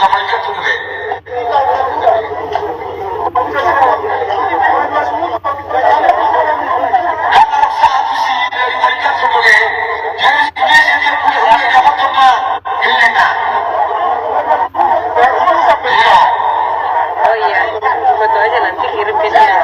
Oh iya, foto aja nanti kirim ke dia.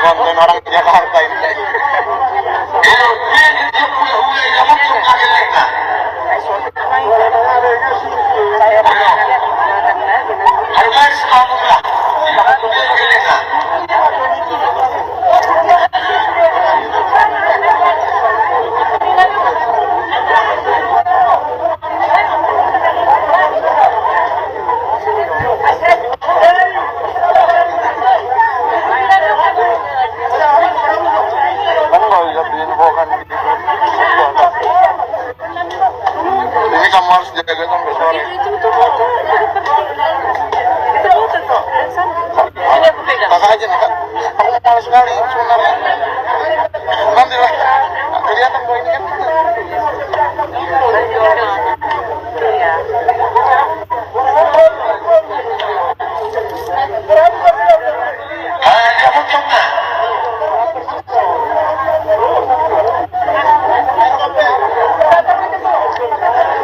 Konten orang Jakarta ini. Ini kamu harus jaga sampai sore. Kakak aja nih kak, aku mau malas sekali sebenarnya. Nanti lah, kelihatan bahwa ini kan.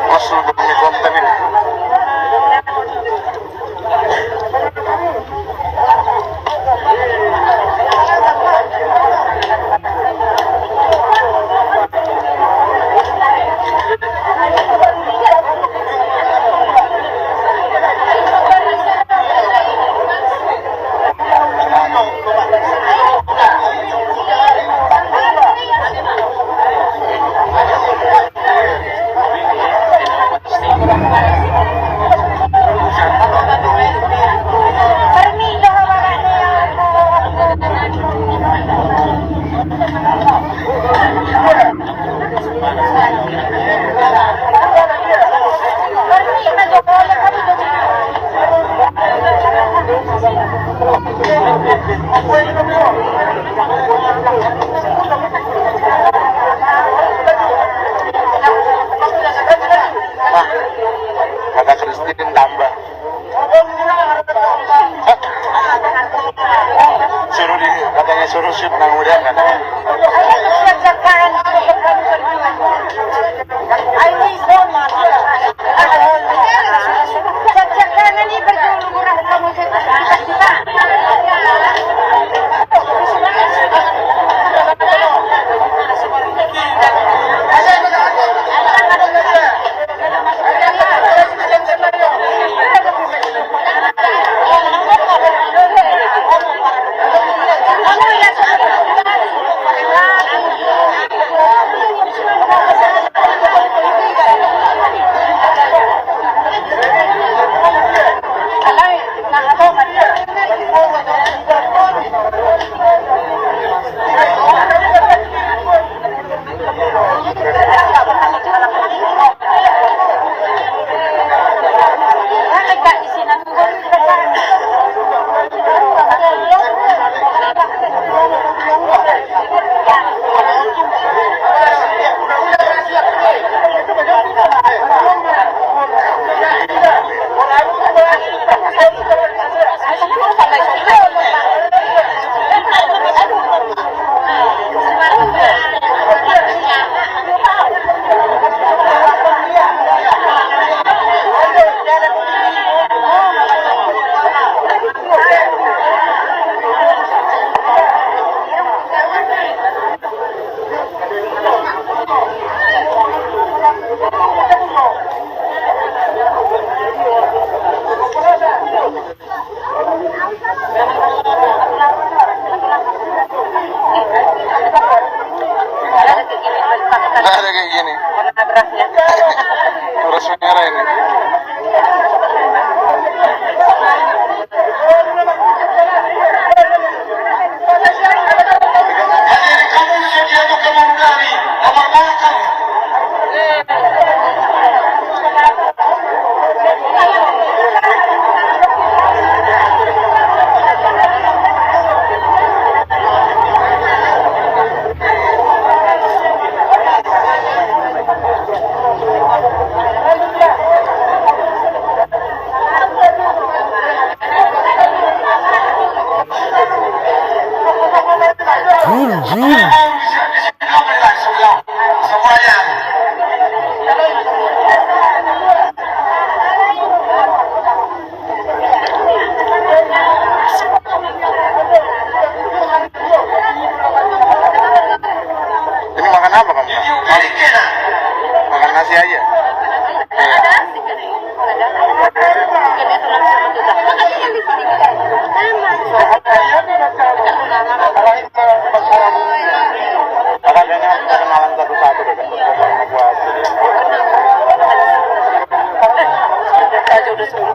Masuk demi konten ini. Kata Christine tambah. Suruh di katanya suruh shoot nang udah kan.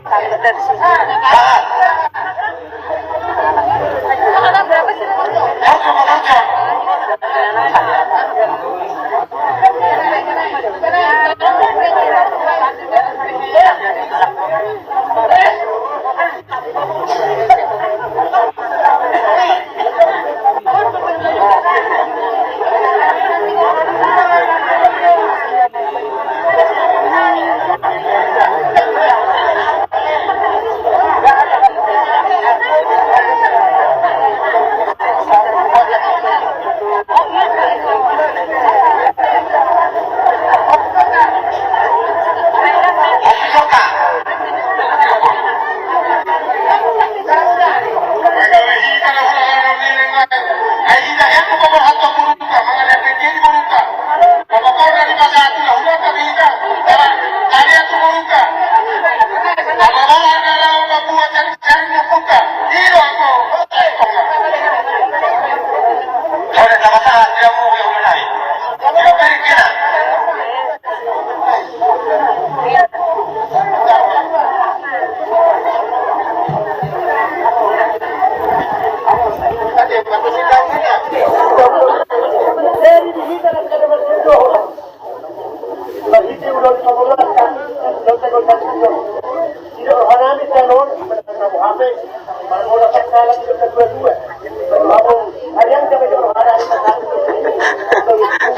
Tangga dari sini. Saan? Berapa sih? Harga manusia.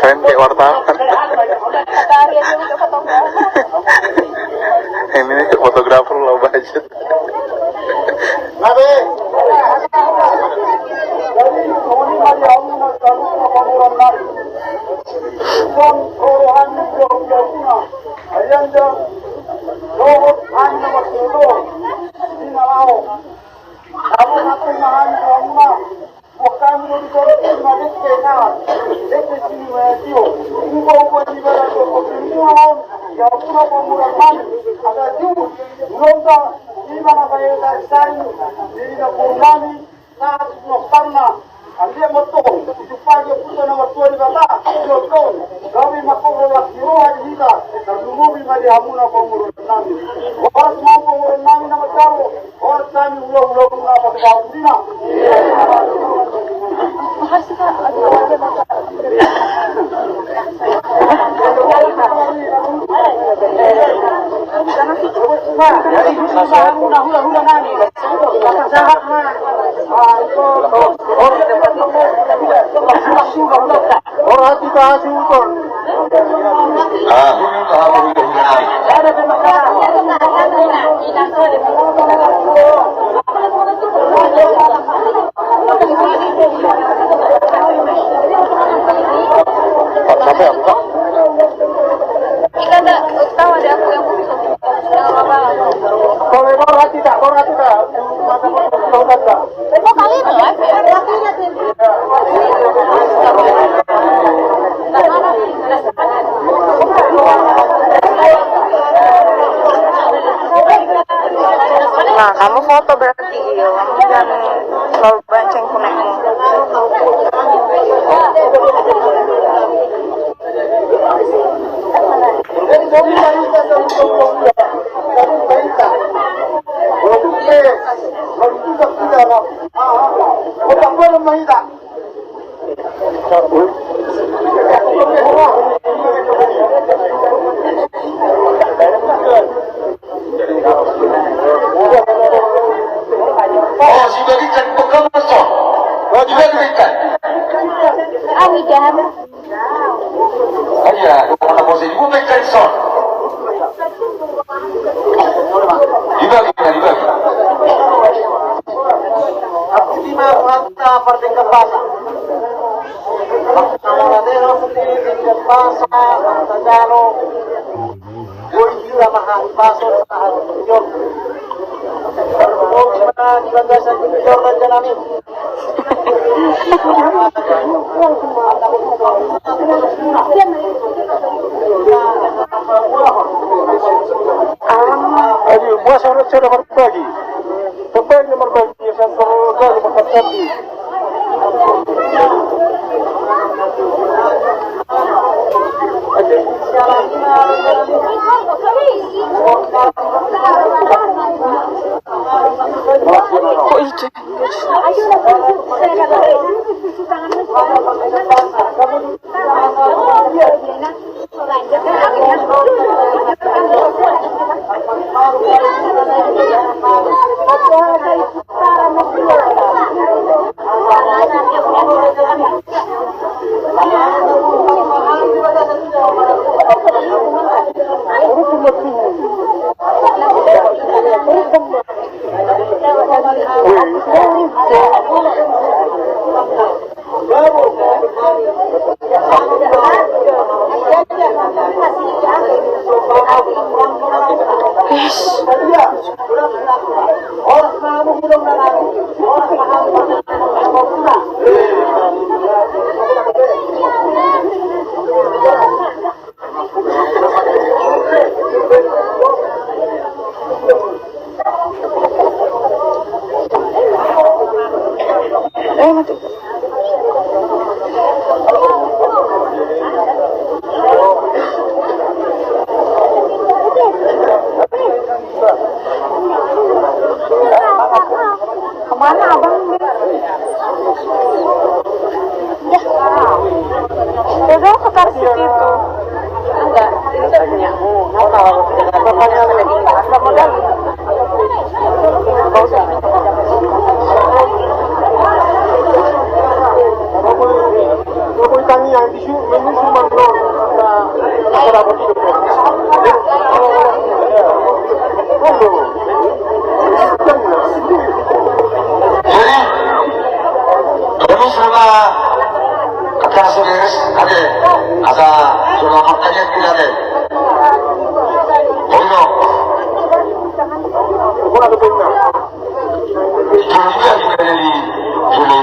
Keren kayak wartawan. Ini fotografer low budget. Nah, kamu foto berarti iya, kamu jangan selalu banceng kunekmu. Oh, sudah ikan pegang masuk. Oh, juga ikan. Awidan. Iya, mana bosnya juga ikan son. Dibagi. Lima mata pertingkat bahasa. Kamuladero seperti tingkat bahasa, Tagalog. Boy juga mahal bahasa mahal jujur. Gimana sa jujur nandiyan namin. Ayo, buat surat berbagi. Berbagi berbagi saya berbagi. itu. Mati. Kemana abang? Udah ke Car City itu. Enggak, ini saya punya. Ada modal. Jadi sama kata serius ada asa sudah makanya tidak ada. Oh itu dia dari sini.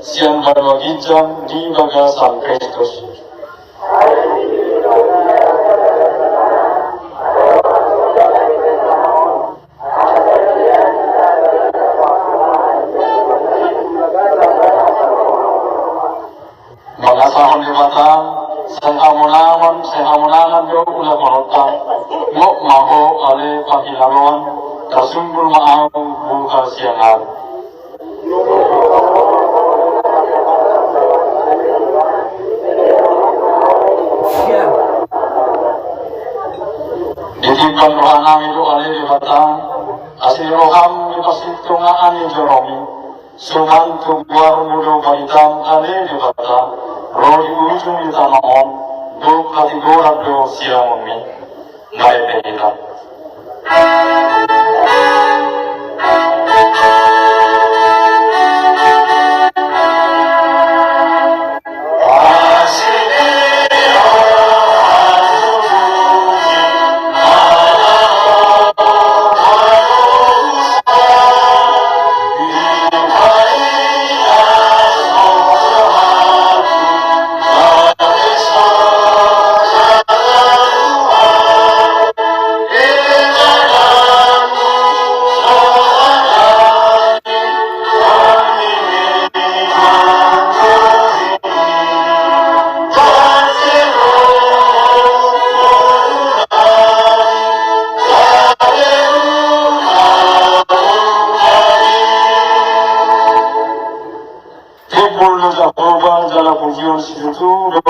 Siang berwajibkan di bagasan Kristus. Magasahon di mata, sehamunahan do ulah marotan, mo maho kali pakilawan kasumpul maaw buka siang hari. Ditimpan rohanang itu alih di batang, asli roham di pasir tungaan di jeromi, suman tubuar mudo baitam alih di batang, roh di ujung di tanahon, do kategori do siang mi, ngai pehitam.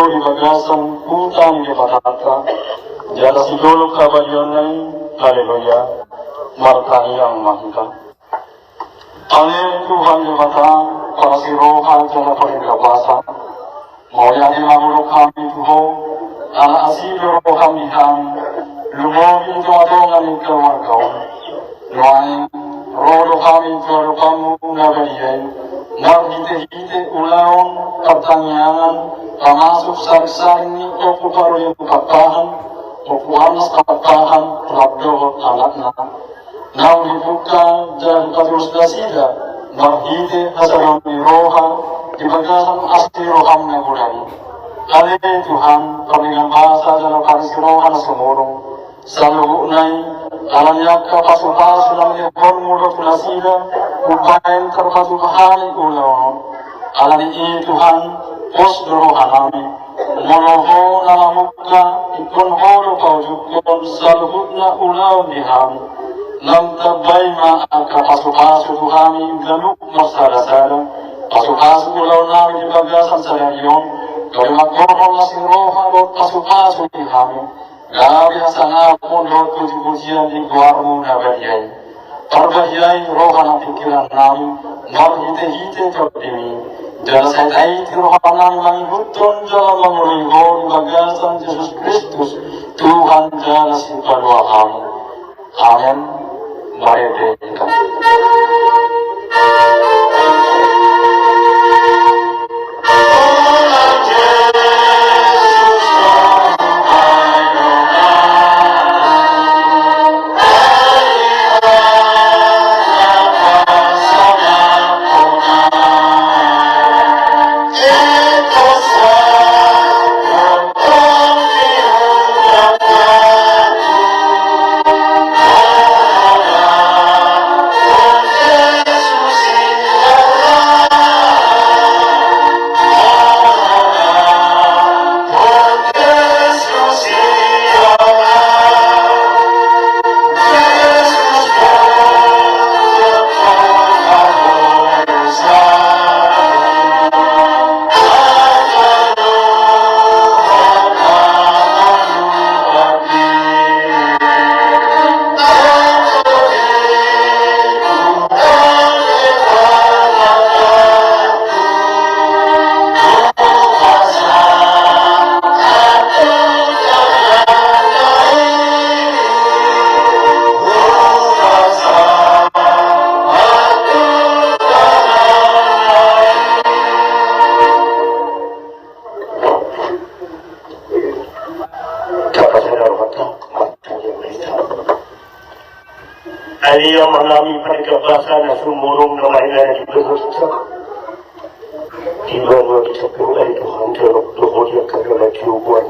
Di bagasan hutan di Batata, jala sidolo kabayonay, haleluya, martani ang mahika. Ale Tuhan di mata, para si rohan jala paringlabasa, mauya di mamulok kami Tuhan, ala asilo kami hang, lumobi ito atongan ng kawargaw, luain, rolo kami tuwaro kamu nabaliyay, narhite-hite ulaon, pertanyaan, termasuk saring-saring ni opo paro yung kapatahan, opo anas kapatahan, rabdohot anakna. Nau dibuka dan katus dasida, marhite hasaran ni roha, di bagasan asli roham na budari. Ale Tuhan, perninggan bahasa dalam karis roha na sumurong, sa lugunay, alanyak kapasupasu lang ni hormulot nasida, upain terpatuhani ulaon. Alani Tuhan, os rohanami, monoho nalamukka, ikon horo paujukon, saluhutna ulaon dihami, nam tabay kapasupasu tuhami, galuk masara-sara, pasupasu ulaon namin di bagasan sa rayon, kaya magkorol na si roha lot pasupasu dihami, gabi hasangapon lot kujibujian di guarmo na baryay. Parbahyay roha ng pikiran namin, marhite-hite kapimi, dahil sa ay tirohanan manghuton dalam mengulingho bagasan Yesus Kristus Tuhan dalam si paluahan. Amin. Mari kita. Dia mengalami perkebakaran na sumurong na mainan di berusaha. Tiba mo kita perlu ay Tuhan teruk dohod yang karena kiubuan.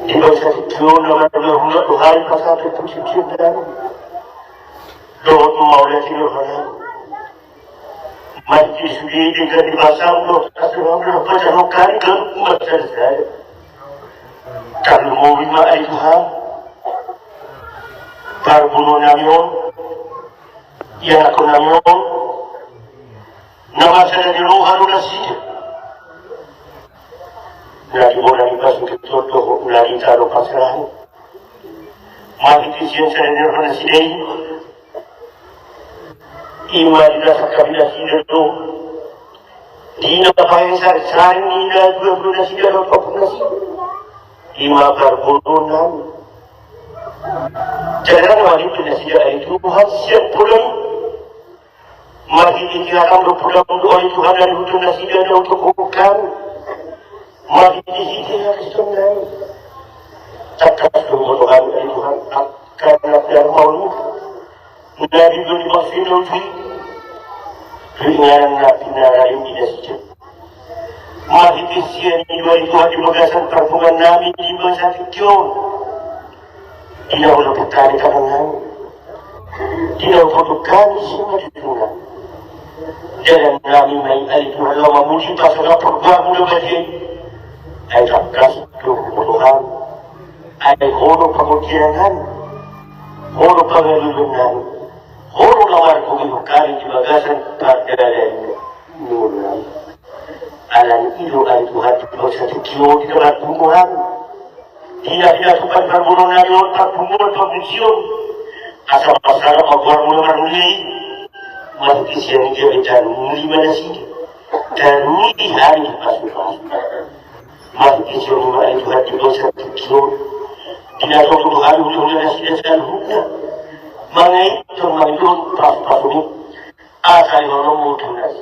Tiba sa kiubuan na mahula Tuhan pasal itu cinta. Dohod maula sinuhana. Mati sudi dengan dipasang doh asuhan apa janukan ke masal saya. Kalau mau lima ay Tuhan barbuno namin, yan ako namin, namasa na niluhan na siya. Lagi mo nang ibas ng kitoto, lagi talo pasarahan. Magitisiyan sa niluhan na siya. Imadila sa kabila siya ito. Di na kapayan sa saring nila, dua na siya, papapun na siya. Ima barbuno namin. Jangan wanita na siya ay Tuhan siyang pulang. Mahihintirakan berpulang doa Tuhan dan hukum na siya na untuk hukum. Mahihintirakan Tuhan. Takas kemuduhan ay Tuhan akan naklar maulu. Dari dulu masih nanti. Keringanan na pinarayung ina siya. Mahihintirakan niyo ay Tuhan di magasan perpungan namin di masa kecil. Tinautukan kanan, tinautukan semua di tengah. Dalam kami main air Tuhan lama mudi pasal perbuatan muda bagi air kas Tuhan, air horo pemutirangan, horo pengeluaran, horo lawar kami di bagasan pada nuran. Alam itu air Tuhan di bawah kilo di dalam tumbuhan. Tidak sukan berbunuh namun tak bumul pemisiun asal pasal orang mula muli masih siang dia bicara muli mana sih dan muli hari pas masih siang mula itu hati dosa kecil tidak tahu hari untuk nasi dan hukum mengenai teman-teman pas ini asal orang muda nasi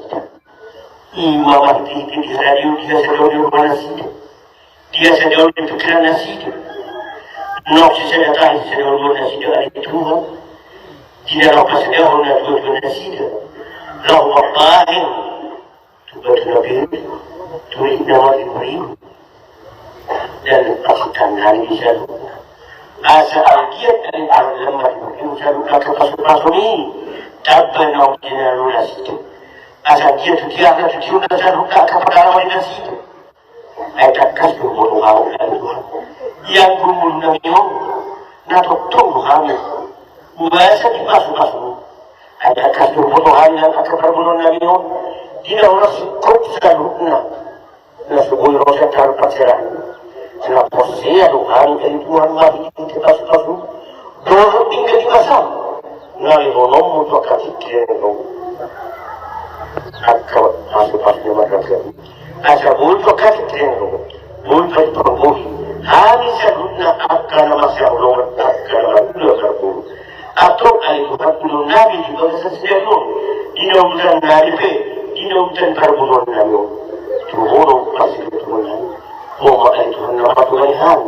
imam hati di radio dia sedang di mana sih. Dia sedang berpikiran nasi itu. Nafsu saya tahu sedang nasi itu hari Tuhan. Tidak lepas sedang nasi itu. Lahu Allahin. Tuhan Nabi. Tuhan nama Ibrahim. Dan pasukan hari bisa. Asa alkiat dari dalam Ibrahim. Saya kata pasal ini. Tabban awdina nasi itu. Asa dia tu dia ada tu dia ada kepada orang nasi itu. Ada kas berbunuh Tuhan yang berbunuh nabimu na totong kami bahasa di pasu ada kas berbunuh yang akan berbunuh nabimu tidak orang cukup sekalipun na sebuah rosa terpacaran na posea Tuhan dari Tuhan mari kita pasu doa tinggal di pasal na ibonom untuk kasih kira akan pasu mereka asa bulto kasitrengo bulto pambuhi hani sabuna akana masyaallah akana ulo karbu ato ay kulo nabi di bawah sesero ina udan naripe ina udan karbunon namo tuhoro pasir tuhan ma ay tuhan na patuhan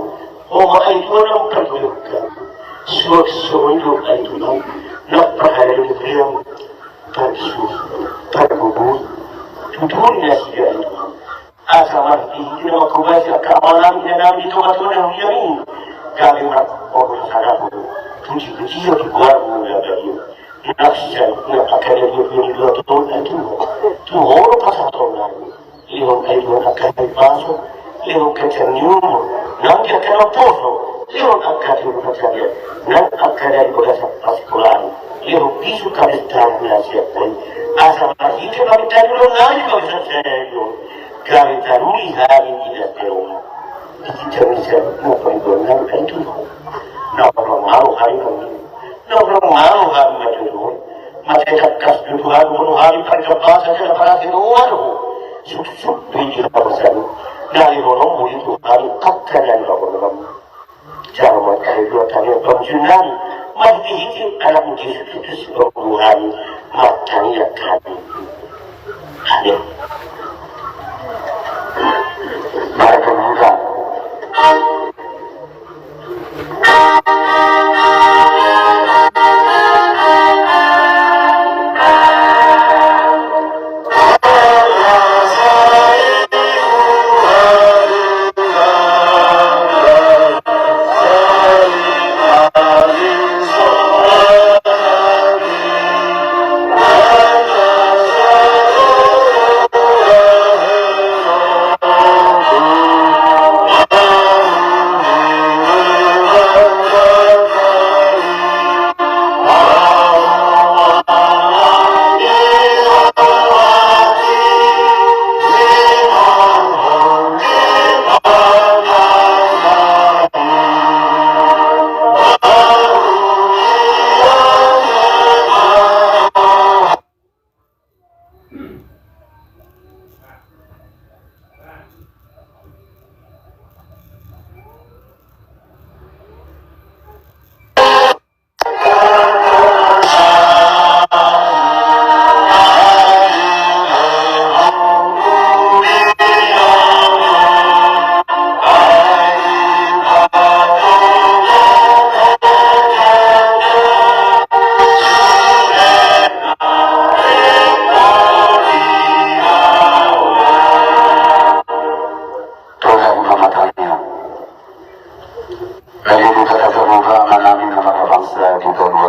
ma ay tuhan ang paglukan suwag ay tuhan na pahalalong kriyang pagsu pagbubuy tutuloy na siya ay tuhan asa marti ina makubasi akawalan ina namin ito katulad ng yamin kami makapagod sa harap kunci-kunci yung keluar mula dari naksian na akademi yung dua tahun itu tuhoro pasatong namin lihong kayo akan pasok lihong kecernium nanti akan maposo lihong akan berpercaya nan akan dari bekas pasikulan lihong pisu kabistan na siya asa marti ito kami tayo nari kami sa serio kami taruri hari tidak terlalu kita bisa memperjuangkan itu nak orang malu hari kami nak orang malu hari macam masih dekat Tuhan bunuh hari perjalanan saja para keluar sudah pilih apa saja dari orang itu hari takkan yang orang cara mereka itu tanya penjualan masih itu anak mungkin itu sepuluh hari matanya kami ada para pemuda.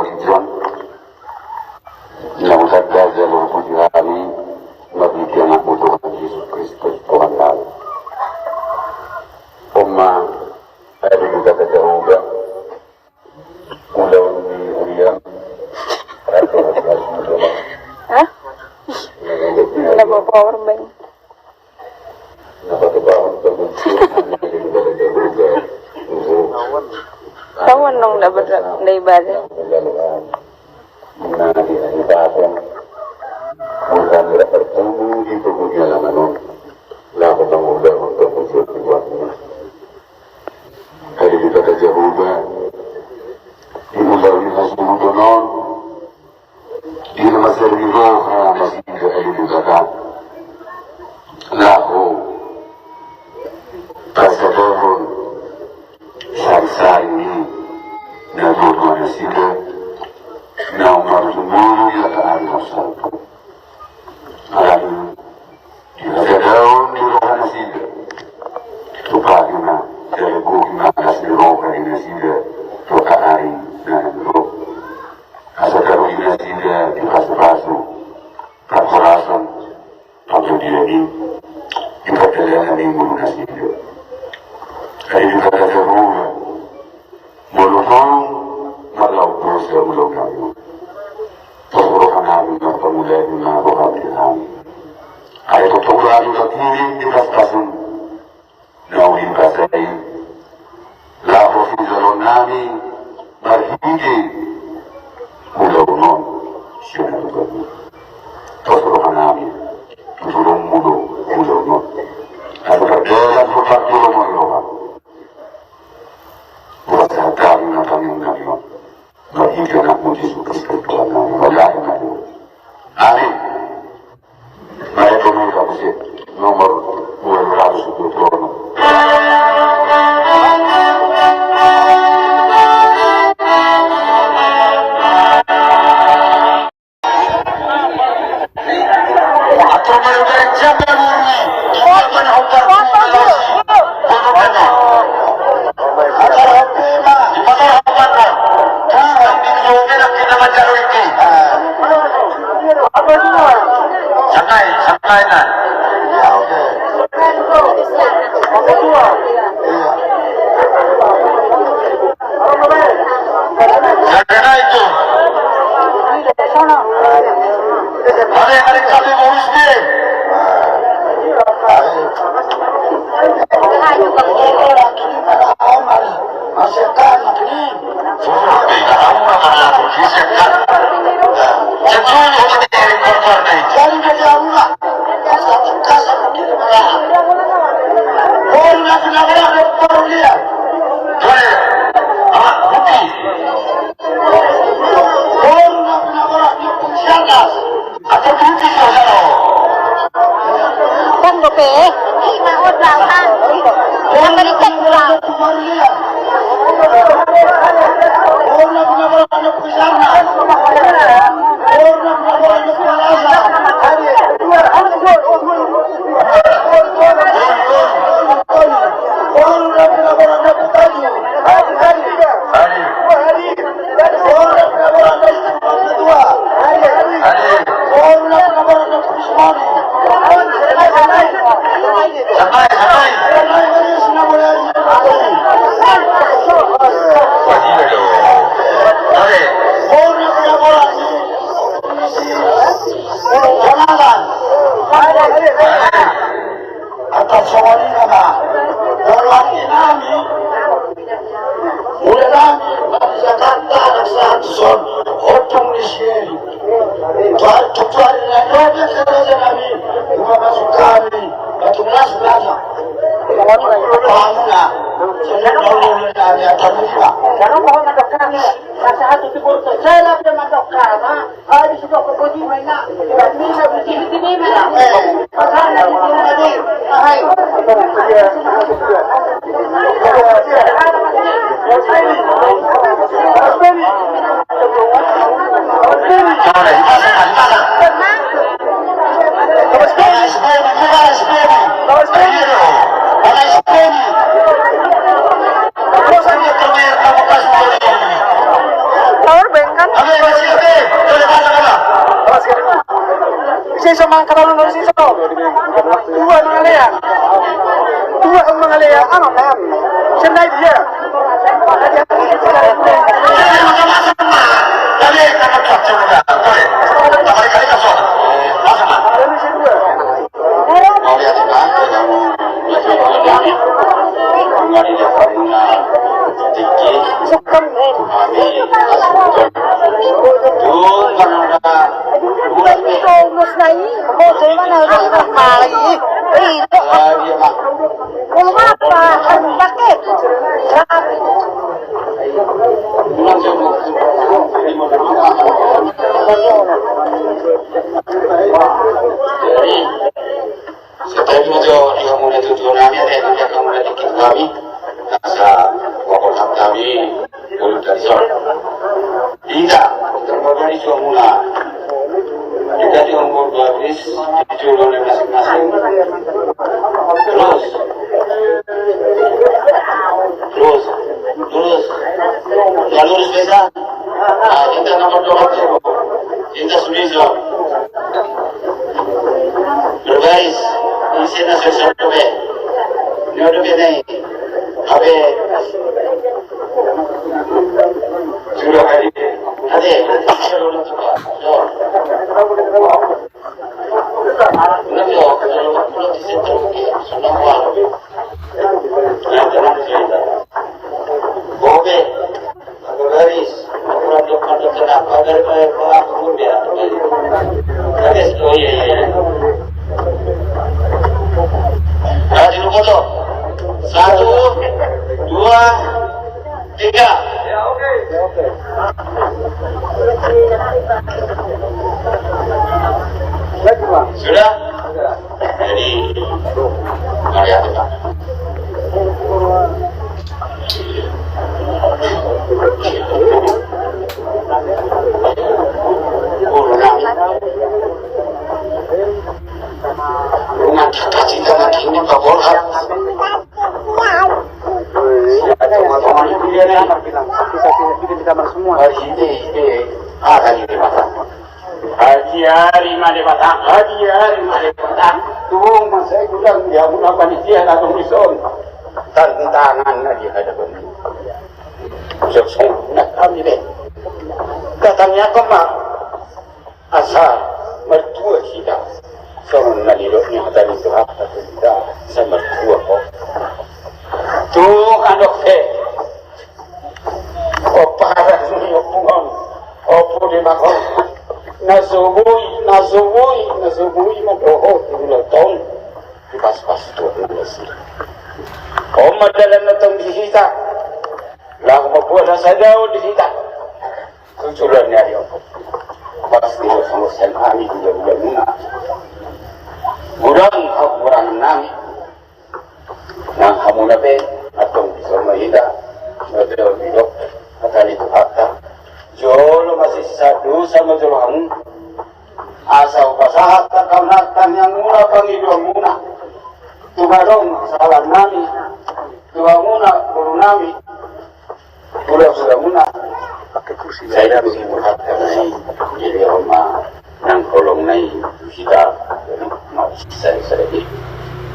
religion yang sadar jalur puji hari bagi anak Tuhan Yesus Kristus Tuhan lalu. Umma ada juga terjaga mudah Uriam Hah? Wala ba power bank? Tawan nung dapat na ibadah. Hari kita terjaga diundang Nasrul Donon di Masjid Roh Masjid Ali Dugata Lahu Pasabon Sari na Dono Nasida na Umar Zumuru ya Ta'ala Nafsal Alami Yadadaun di Roh Nasida Tupahina Jalabuhina Nasir Roh Nasida Rokaari na Roh Asa karuna sida di pasu-pasu Kapsarasan Pagdodiani di perjalanan yang menggunakan sida Kaya juga kata Ruha Mulutong Malau dosa ulang kayu Perburukan kami dan pemulai na roham ilham Kaya tutulad sa tiling di pasu-pasu Nauhin kasay Laho si Zalon namin Marhigi mudah-mudahan siapa juga terus namin turun mudah-mudahan ada perjalanan putar turun mudah-mudahan buat hati na Panginoon bagi anak Yesus Kristus Tuhan namin wala namin amin maya kami kasi nomor 220 Sampai na. Ya oke. Jangan itu. Hari-hari kami urus ni. Masyarakat ini. Tidak tahu mana masyarakat. Jangan orang dari korban ni. Jangan kerja Allah. Baru nak nak baru dia. Boleh. Ah, bukti. Baru nak dia pensianas. Atau bukti saudara. Kan gope, ina odlaw kan. Amerikan lang. Baru dia. Baru nak dia pensianas. Baru nak dia pensianas. Atas sawali nama orang inami udah nami dari Jakarta dan Sanson otong di sini tuan nanya saja nami cuma masuk kami batu belas belanja pahana saya dulu nami atas lima karena mohon mandok kami rasa hati tibur saya lebih mandok kami hari sudah kebuji mainan ini lebih tinggi mana pasal lagi hai Power bank kan? Siso mga karoon ng siso. Dua mga leyan. Dua ang mga leyan. Ano na yan? Siyempre dia. Dali, kapag coba. Boleh. Kali-kali kasih. Sama. Mau lihat kan? Mari dia punya tinggi. Kami tuh karena Ito, mas na yun. Ito, mana udah kali. dia mah Kumapa, ang bakit? Grabe. Jadi setelah itu kamu lihat tujuan kami, kamu lihat tiket kami, nasa wakil kami ulit dari sore. Tidak, terbagai itu mula. Kita di umur 12 dijual oleh masing-masing. Terus, ya lurus beza. Nah, kita nomor 20, kita sudah berbaris, isi nasi sobe, ini udah begini, apa? Sudah kali, ada, sudah lulus juga, nanti kalau di situ sudah kuat, ya jangan cerita, bobe, berbaris, kalau kenapa dari pengakuan dia, ada, oh iya. Nah, di rumah tuh 1, 2, 3. Sudah? Jadi mari hati Pak. Rumah kita cinta lagi ini Pak Bolhat. Teman-teman itu dia nih. Di kamar semua. Ini akan ini masa. Haji hari mana batang? Haji hari mana batang? Tuh, mas saya bilang ya muna panitia na komison. Tantangan lagi hadapan ini. Sukses nak kami deh. Katanya kemar asal mertua kita. Soalnya naliloknya tadi itu apa tidak sama mertua kok. Tuh anak saya. Opara sini opungan. Opu di makon. Nasubui madoho di bulan tahun. Di pas-pas itu nasi. Om madalan na tong disita. Lah mabuha sa daw disita. Susulan niya yun. Pasti mo samusan kami di bulan muna. Gurang hakuran namin. Nang hamunape atong isomahida. Madalaw bidok. Matalito hata. Jolo masih sadu sama jolohan. Asal pasahat kakamnatan yang muna pangidong muna. Tumarong salah nami. Tuwa muna guru nami. Tulang sudah muna. Saya dah begini berkata nai. Jadi oma nang kolong nai kita mau saya di.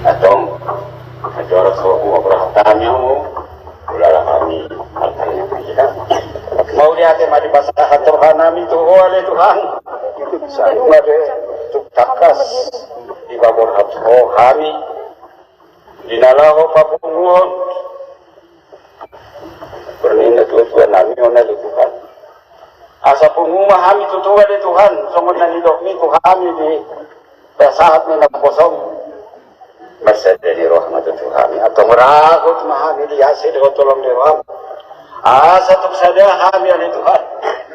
Atong ada suatu perhatiannya ulah kami hartanya kita. Mau lihat mari pasahat Tuhan nami tu oleh Tuhan. Itu bisa ada takas di bawah hati kami. Dinalaho papungon. Pernah tuan nami ona Tuhan. Asa punguma kami tutuwa di Tuhan. Sungod na nilok ni Tuhan di pasahat ni nagposong. Masad dari rahmat Tuhan. Atau merakot mahami di hasil tolong di Tuhan. Asa tuk sada kami oleh Tuhan.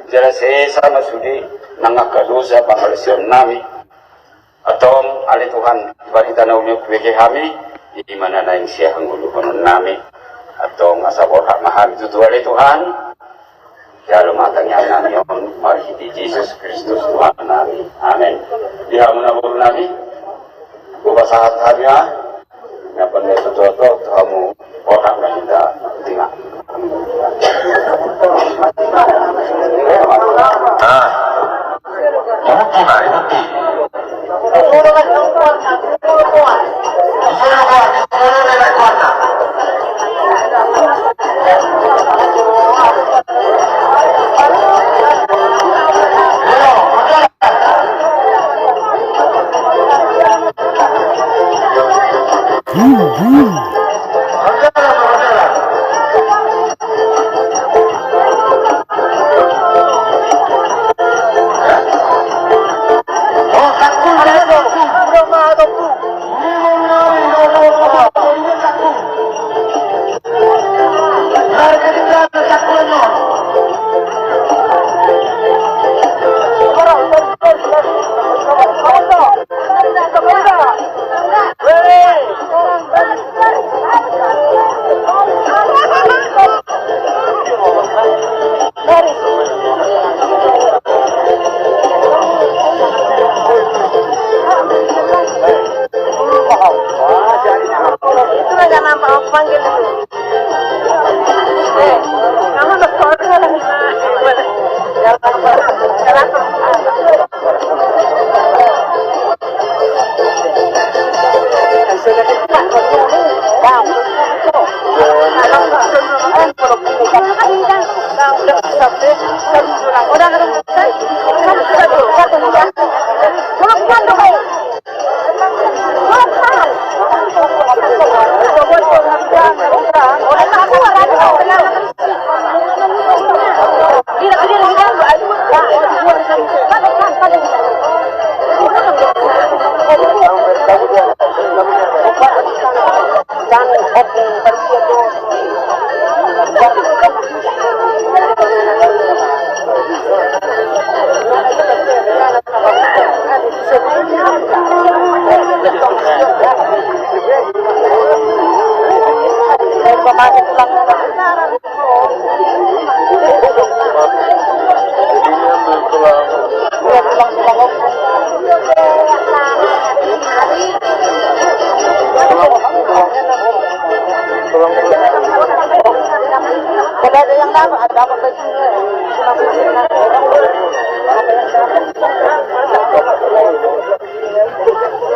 Jala sesa masudi nangakalusa pangalisyon nami. Atau oleh Tuhan ibarita na umyo kubeke kami. Di mana na yung siya ang uluhan namin atau ngasabor hak mahal itu Tuhan ya lumatang yan namin yung marhiti Jesus Kristus Tuhan namin amin di hamon na buru namin bukasahat kami nga panday tututo kamu otak na kita tinga jangan tinga itu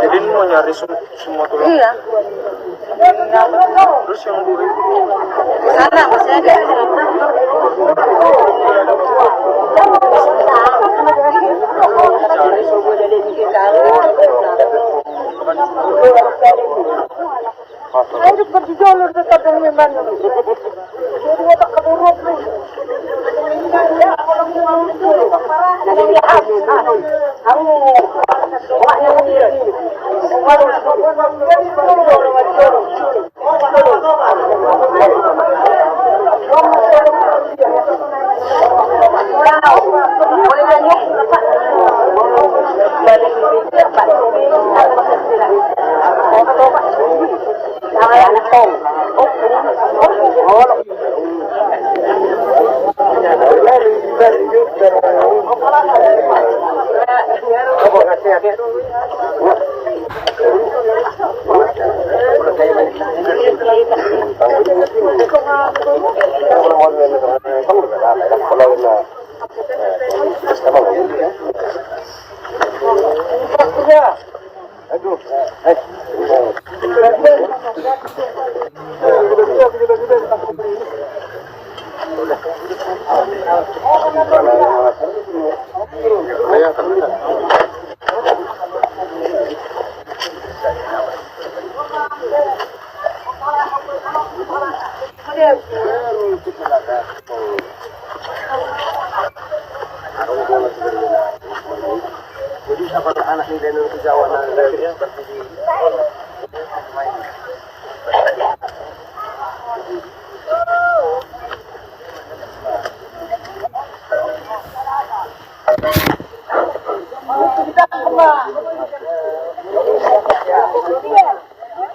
Jadi ini mau nyari semua tulang. Iya. Terus yang duri Sana masih ada. Ayo pergi jalur dekat dengan memang. Jadi otak keburuk nih.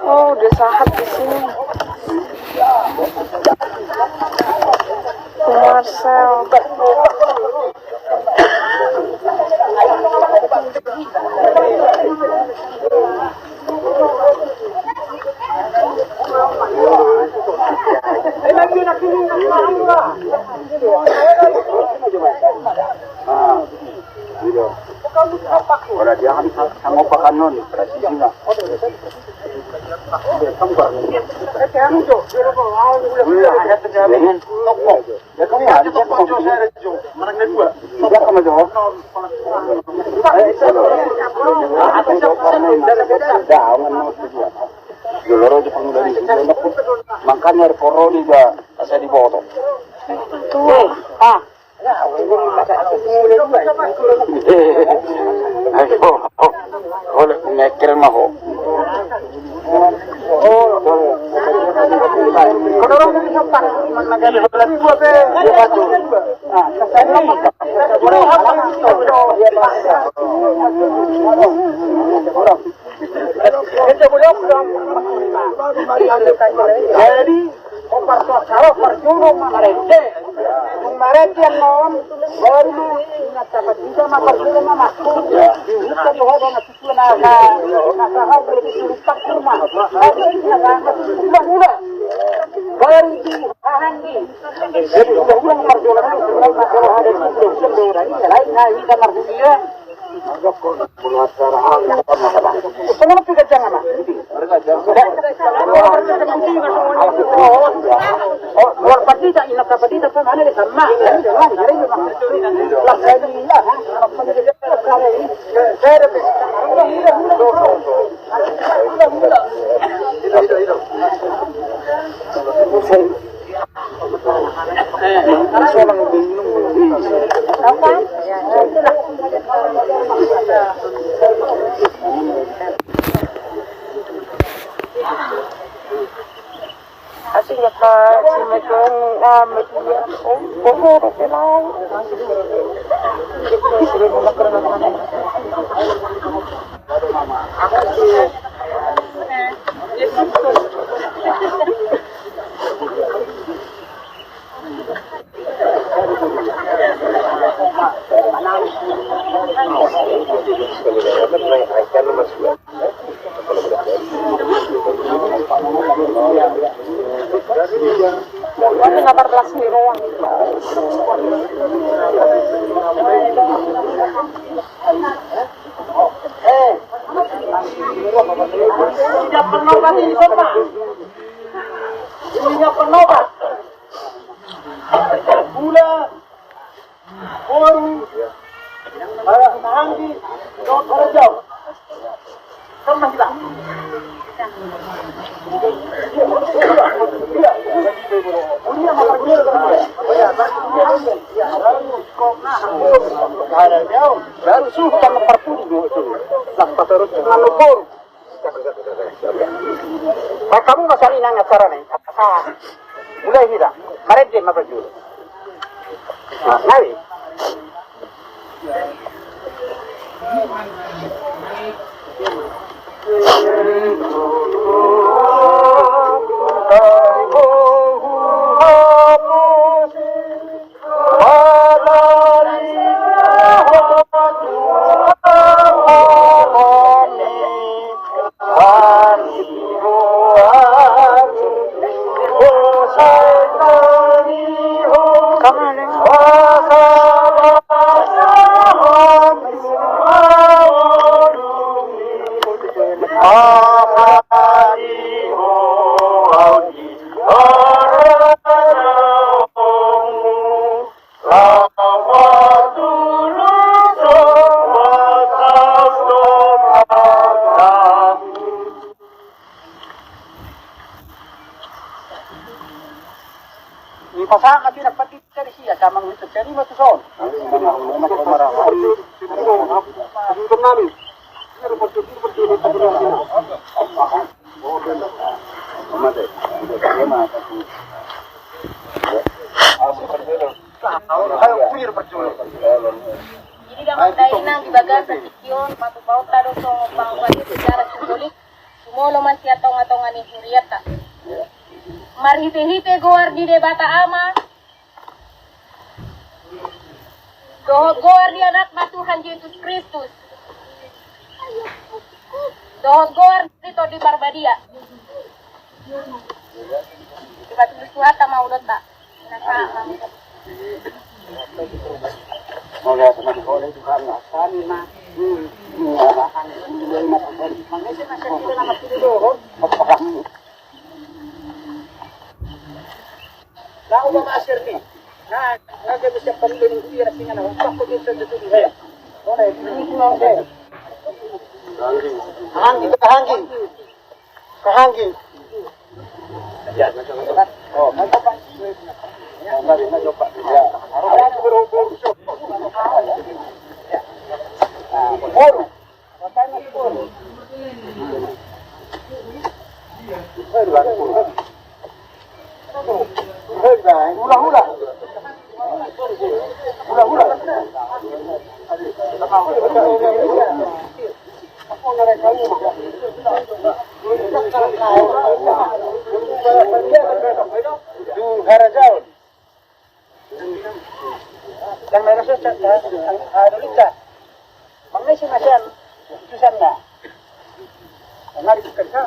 Oh, udah sahat di sini. Marcel. Ora dia kan sama pakan non, presisinya. Makanya koroni juga saya dipotong. Tuh. Ayo, oleh ngekir mah kok. Jadi, kalau perjuno mengerti, mengerti yang non, baru ingat dapat bisa maperjuno masuk. Kita juga ada sesuatu naga boleh disuruh tak rumah. Tapi naga masuk rumah dulu. Baru itu Hanggi. Jadi ulang marjola kalau ada di sendiri ini lain hari kita marjola. Kenapa tidak jangan mas? Luar partita, in la partita poi mana le sama. La sedia, Así ya está, si me quedo metida, por de lado. Ini 18 doang. Tidak penobat ini siapa? Ininya penobat. Gula, koru, hanggi, dokter jauh. Sama tidak? Kamu masih inang acara nih? Mulai kita, kemarin dia apa dulu? Nabi. Pasang natin nagpatita rin siya sa mga ito. Kaya mo ito son. Jadi dapat dainang dibagas sa sikyon, matupaw taro sa pangwali secara simbolik, sumolo man siya tonga-tonga ni Huriata. Marhite-hite goar di bata ama, dohot goar di anak na Tuhan Yesus Kristus, dohot goar dito di Barbadia. Diba tulis Tuhan ta maulot ta? Nah, udah masir nih. Nah, nanti bisa perlu dia tinggal nak tak perlu sesuatu dia. Mana ini semua dia. Kahanggi. Ya, oh, mana Pak? Ya, mana coba. Ya. Harus berhubung. Ya. Baru. Katanya baru. Hula-hula. Dan merasa adulita. Mengisi masan susan na. Ngari kerja.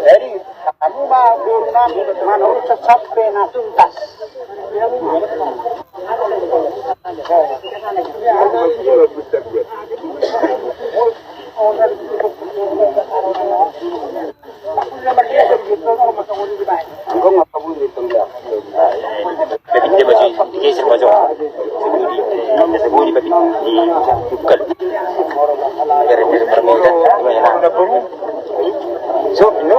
Jadi kamu mah guna menurut sampai na tuntas. Dia masih digeser maju. Sembunyi di bukan. Dari permainan gimana? So, no?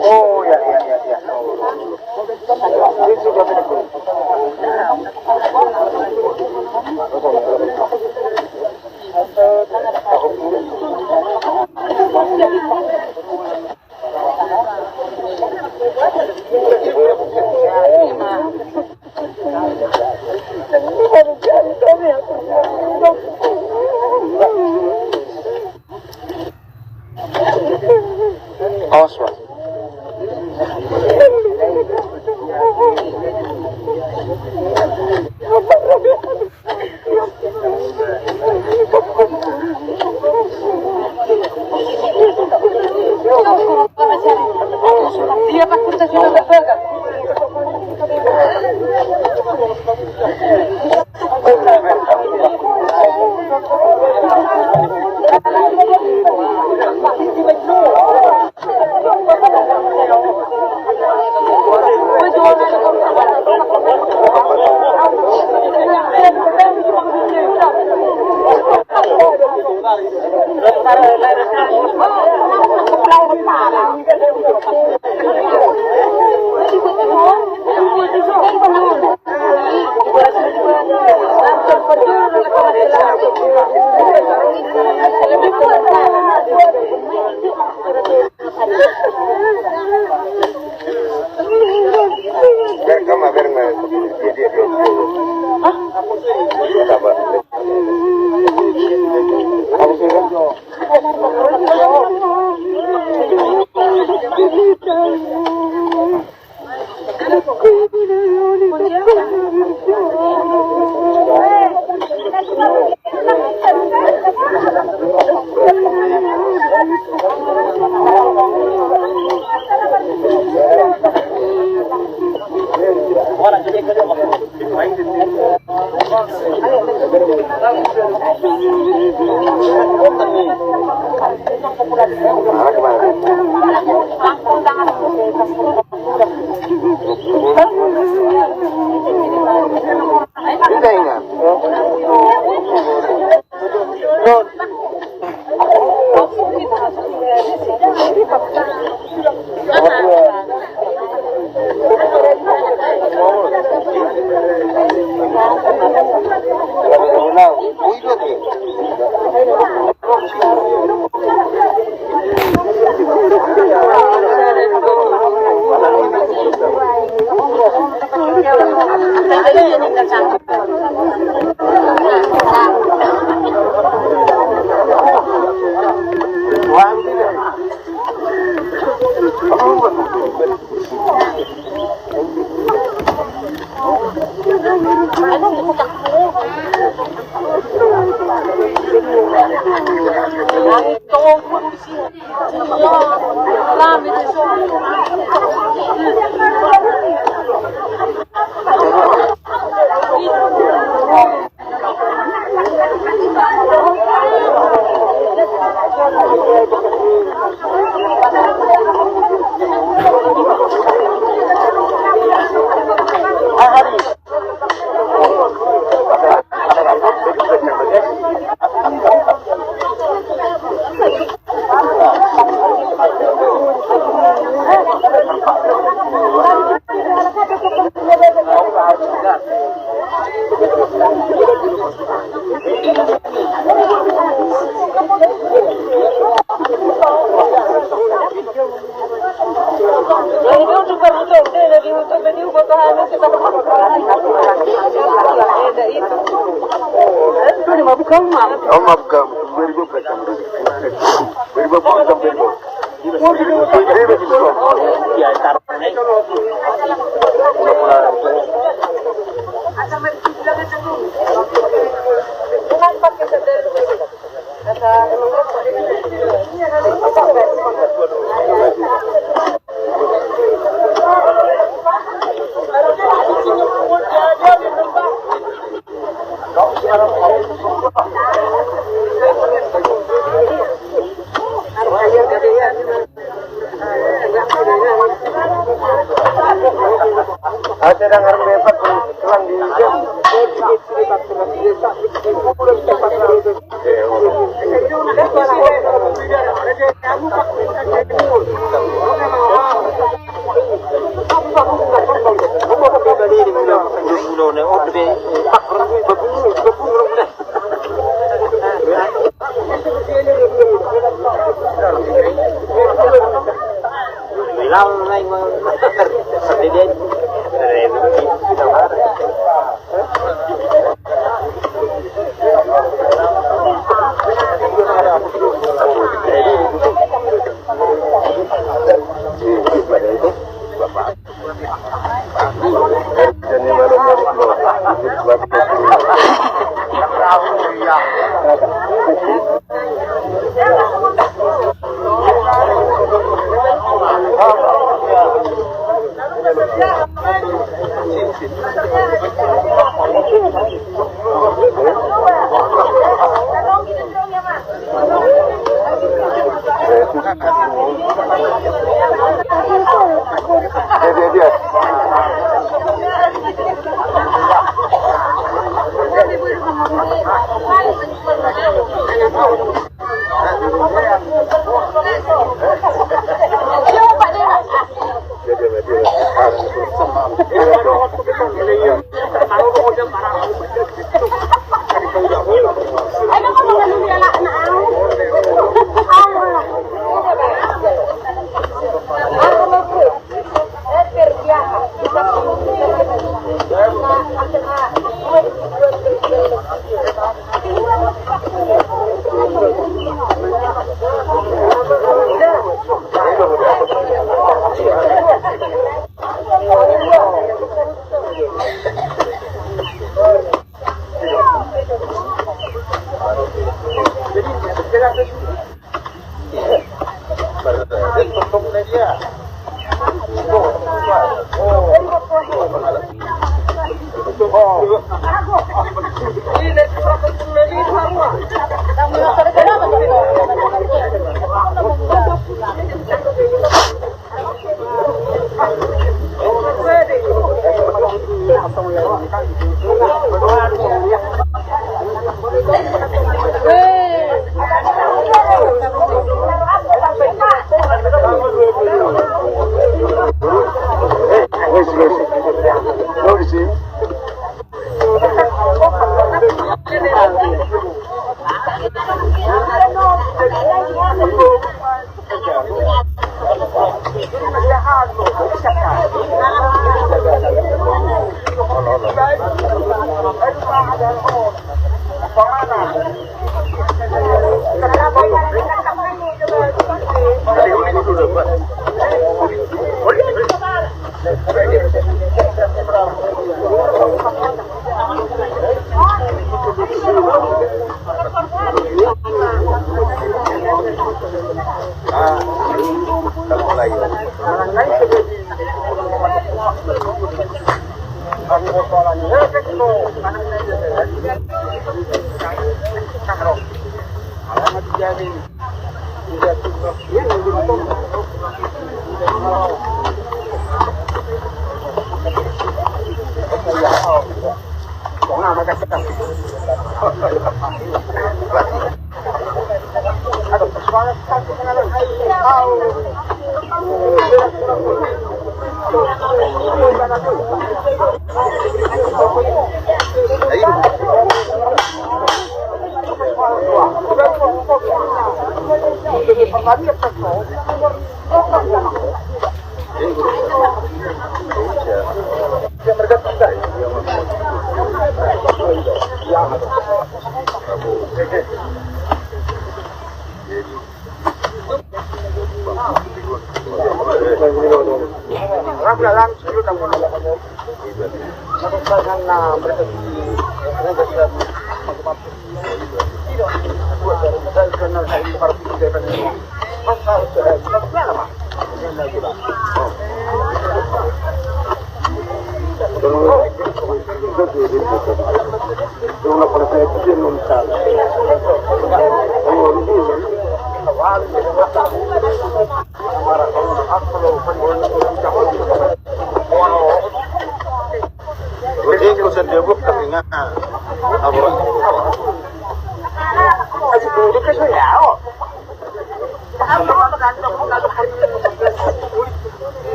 Oh, ya. Awas, Pak. Dia takut saya sudah terpegang.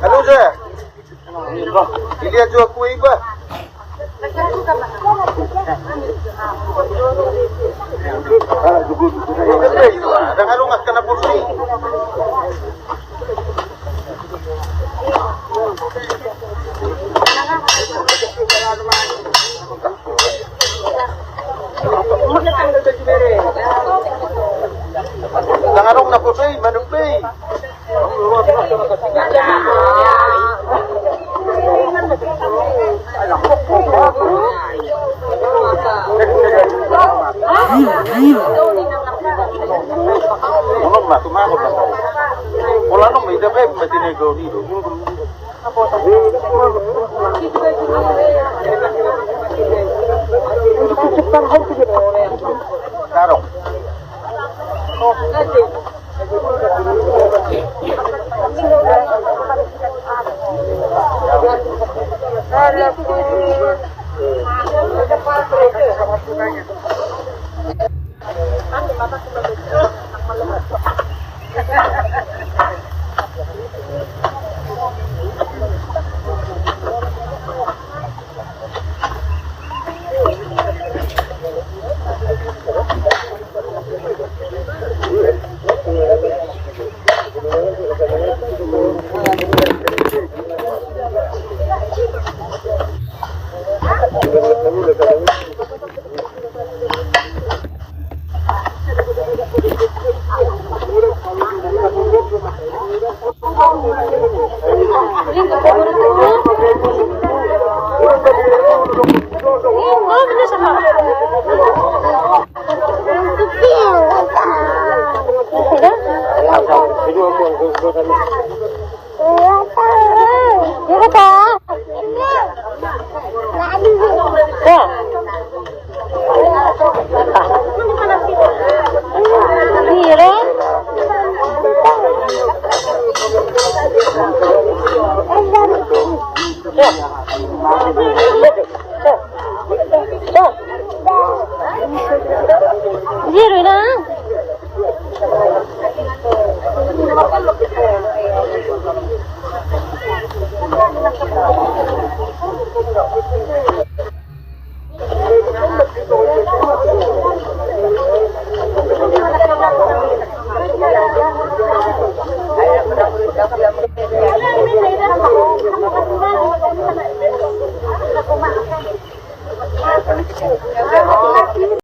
Halo sir, dilihat juga kue ba? Ada ngarungas ka na po siya. Nangarong na po siya, manupay. Unong matumakot na tayo. Wala nung may dabay, matinigaw dito. Tarong. Zero na.